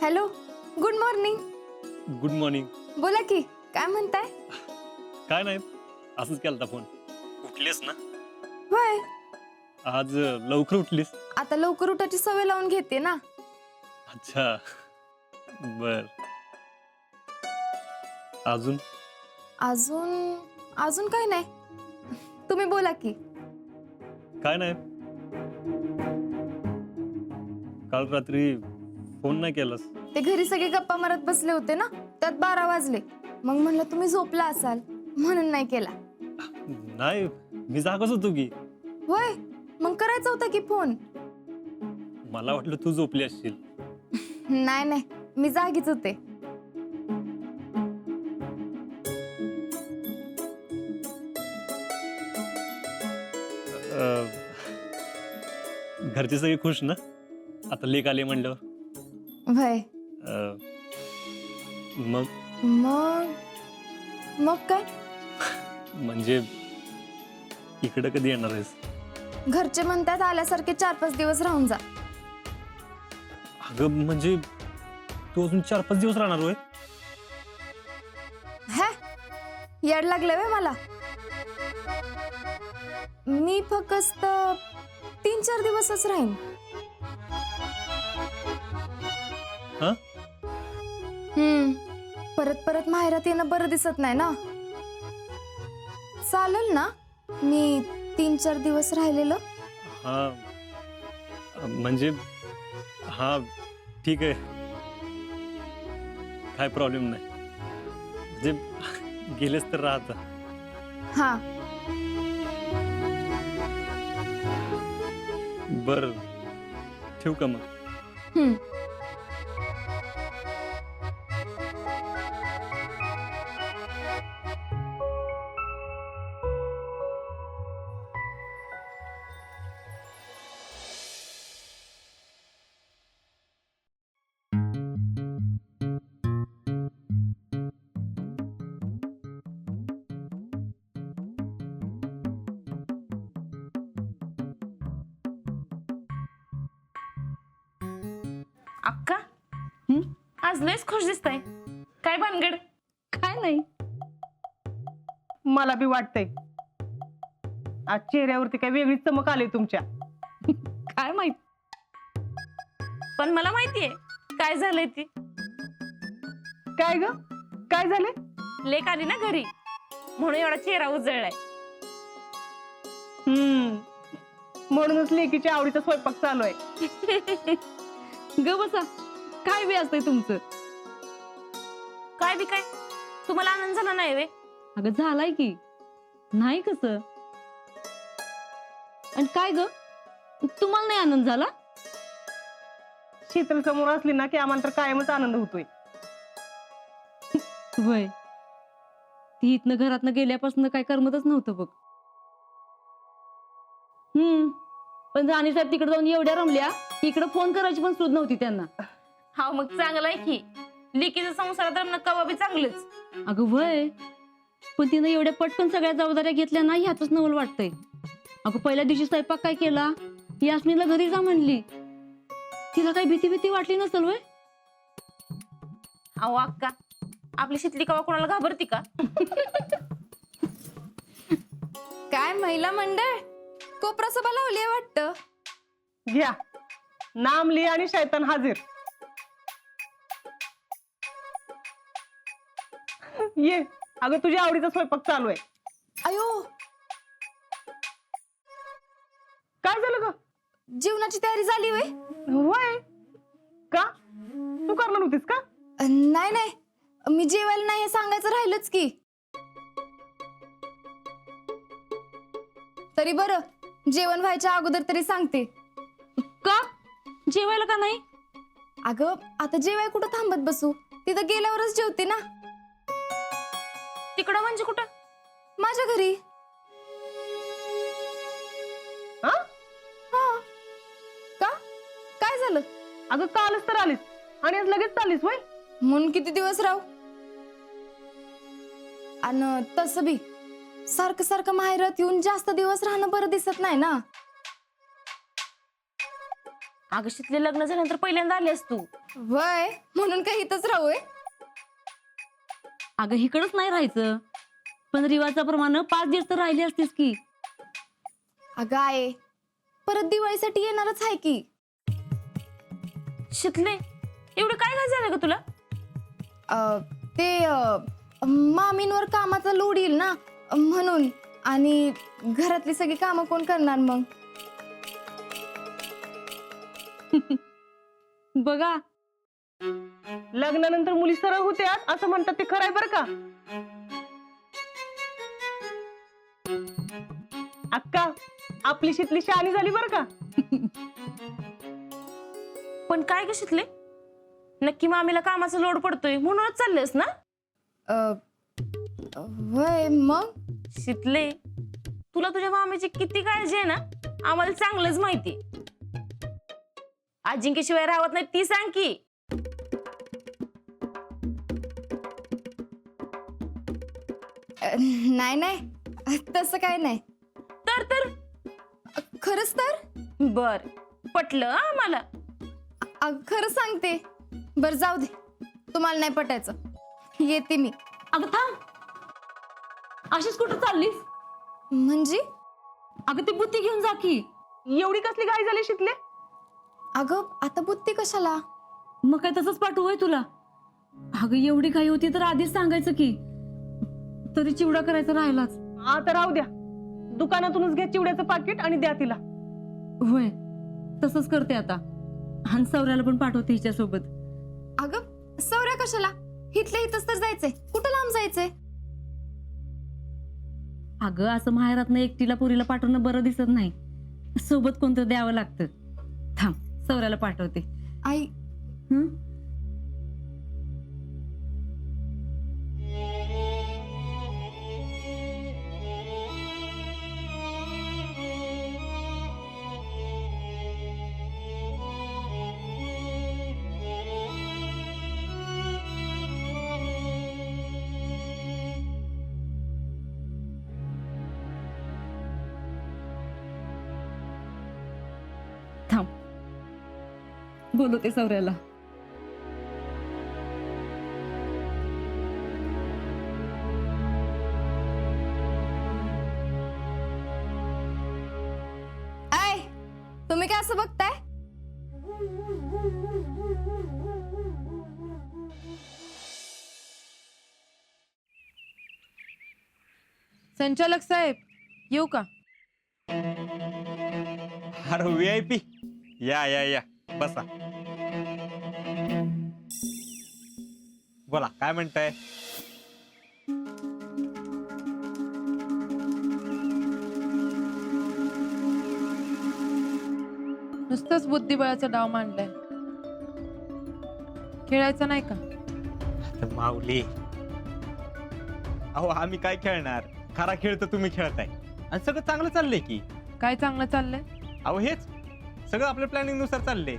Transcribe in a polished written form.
Hello, good morning. Good morning. बोला की, काय म्हणताय? काय नाही, असंच केलता फोन. उठलीस ना? होय, आज लवकर उठलीस? आता लवकर उठायची सवय लावून घेते ना. अच्छा, बर. अजून अजून अजून काय नाही, तुम्ही बोला की. काय नाही. काल रात्री फोन नाही केलास? ते घरी सगळे गप्पा मारत बसले होते ना, त्यात 12 वाजले. मग म्हणलं तुम्ही झोपला असाल म्हणून नाही केला. नाही, मी जागच होतो की. होय, मग करायचा होता की फोन. मला वाटलं तू झोपली असशील. नाही नाही, मी जागीच होते. अ, घरचे सगळे खुश ना आता लेक आले म्हणल्यावर? होय. मग मग मग काय? म्हणजे इकडे कधी येणार आहेस? घरचे म्हणतात आल्यासारखे 4-5 दिवस राहून जा. अगं म्हणजे तू अजून 4-5 दिवस राहणार होय? हे येड लागलं वे मला. मी फक्त 3-4 दिवसच राहीन. हा? परत परत माहेरात येणं बरं दिसत नाही ना. चालेल ना मी 3-4 दिवस राहिलेलं? हा, म्हणजे हा, ठीक आहे, काय प्रॉब्लेम नाही. म्हणजे गेलेस तर राहता. हा. बर, ठेवू का मग? हम्म. अक्का, आज लयच खुश दिसताय. काय भानगड? काय नाही, मला बी वाटतंय आज चेहऱ्यावरती काय वेगळीच चमक आली तुमच्या. काय माहित, पण मला माहितीये काय झालंय ती. काय ग, काय झाले? लेक आली ना घरी म्हणून एवढा चेहरा उजळलाय. म्हणूनच लेकीच्या आवडीचा स्वयंपाक चालू आहे. ग बसा, काय बी असतंय तुमचं. काय बी काय, तुम्हाला आनंद झाला नाही वे? अगं झालाय की, नाही कसं. आणि काय ग, तुम्हाला नाही आनंद झाला? शीतल समोर असली ना की आम्हाला तर कायमच आनंद होतोय. वय ती इथनं घरातनं गेल्यापासून काय करमतच नव्हतं बघ. पण राणी साहेब तिकडे जाऊन एवढ्या रमल्या की इकडे फोन करायची पण सुद्धा नव्हती त्यांना. हा मग चांगलं आहे की, लेकीचं संसारात रमणं कवा बी चांगलंच. अगं वय, पण तिनं एवढ्या पटकन सगळ्या जबाबदाऱ्या घेतल्या ना ह्याच नवल वाटतंय. अगं पहिल्या दिवशी स्वयंपाक काय केला, यास्मीनला घरी जा म्हणली. तिला काही भीती वाटली नसेल वय? अहो अक्का, आपली शितली कवा कोणाला घाबरती का? काय महिला मंडळ, कोपरा सभा लावली वाटतं. घ्या, नाम लिहा आणि शैतान हाजीर. ये, अगं तुझ्या आवडीचा स्वयंपाक चालू आहे. अयो, काय झालं ग? जेवणाची तयारी झाली वय? वय का, तू करणार होतीस का? नाही नाही, मी जेवायला नाही हे सांगायचं राहिलंच की. तरी बरं, जेवण व्हायच्या अगोदर तरी सांगते. का जेवायला का नाही? अगं आता जेवाय कुठं थांबत बसू, तिथं गेल्यावरच जेवते ना. तिकडं म्हणजे कुठं? माझ्या घरी. हा? हा. का, काय झालं? अगं कालच तर आलीस आणि आज लगेच चाललीस वय? म्हणून किती दिवस राहू? आणि तसं बी सारखं सारखं माहेरात येऊन जास्त दिवस राहणं बरं दिसत नाही ना. अगं शितले, लग्न झाल्यानंतर पहिल्यांदा आलीस तू. वय म्हणून काही इथंच राहू आहे. अगं इकडंच नाही राहायचं, पण रिवाजाप्रमाणे 5 दिवस तर राहिली असतीस की. अगं आहे, परत दिवाळीसाठी येणारच आहे की. शितले, एवढं काय काय झालं ग तुला? ते मामींवर कामाचा लोड येईल ना म्हणून, आणि घरातली सगळी कामं कोण करणार मग. बघा, लग्नानंतर मुली सरळ होत्यात असं म्हणतात ते खरं आहे बरं का. अक्का, आपली शितली शहाणी झाली बरं का. पण काय ग शितले, नक्की मामीला कामाचा लोड पडतोय म्हणूनच चाललेस ना? वय मग शितले, तुला तुझ्या मामीची किती काळजी आहे ना आम्हाला चांगलंच माहिती. अजिंक्यशिवाय राहत नाही ती सांग की. नाही नाही, तसं काय नाही. तर खरंच तर बर, पटलं हं आम्हाला. खरं सांगते. बर जाऊ दे, तुम्हाला नाही पटायचं, येते मी. अगं थांब, अशीच कुठं चाललीस? म्हणजे अगं ती बुत्ती घेऊन जा की. एवढी कसली घाई झाली शितले? अगं आता बुत्ती कशाला? मग काय तसंच पाठवू होय तुला? अगं एवढी घाई होती तर आधीच सांगायचं की, तरी चिवडा करायचा राहिलाच. आता राहू द्या, दुकानातूनच घ्या चिवड्याचं पाकिट आणि द्या तिला. होय, तसंच करते आता. आणि सौऱ्याला पण पाठवते हिच्यासोबत. अगं सौर्या कशाला? इथल्या इथंच तर जायचंय, कुठं लांब जायचंय? अगं असं माहेरातनं एकटीला पुरीला पाठवणं बरं दिसत नाही, सोबत कोणतं द्यावं लागतं. थांब, सौऱ्याला पाठवते. आई हं? थांब, बोलवते सौऱ्याला. आय, तुम्ही काय असं बघताय? संचालक साहेब, येऊ का? अरे VIP, या या या बसा. बोला, काय म्हणताय? नुसतंच बुद्धिबळाचा डाव मांडलाय, खेळायचं नाही का? आता माऊली, अहो आम्ही काय खेळणार? खरा खेळ तर तुम्ही खेळताय आणि सगळं चांगलं चाललंय की. काय चांगलं चाललंय? अहो हेच सगळं आपल्या प्लॅनिंग नुसार चाललंय.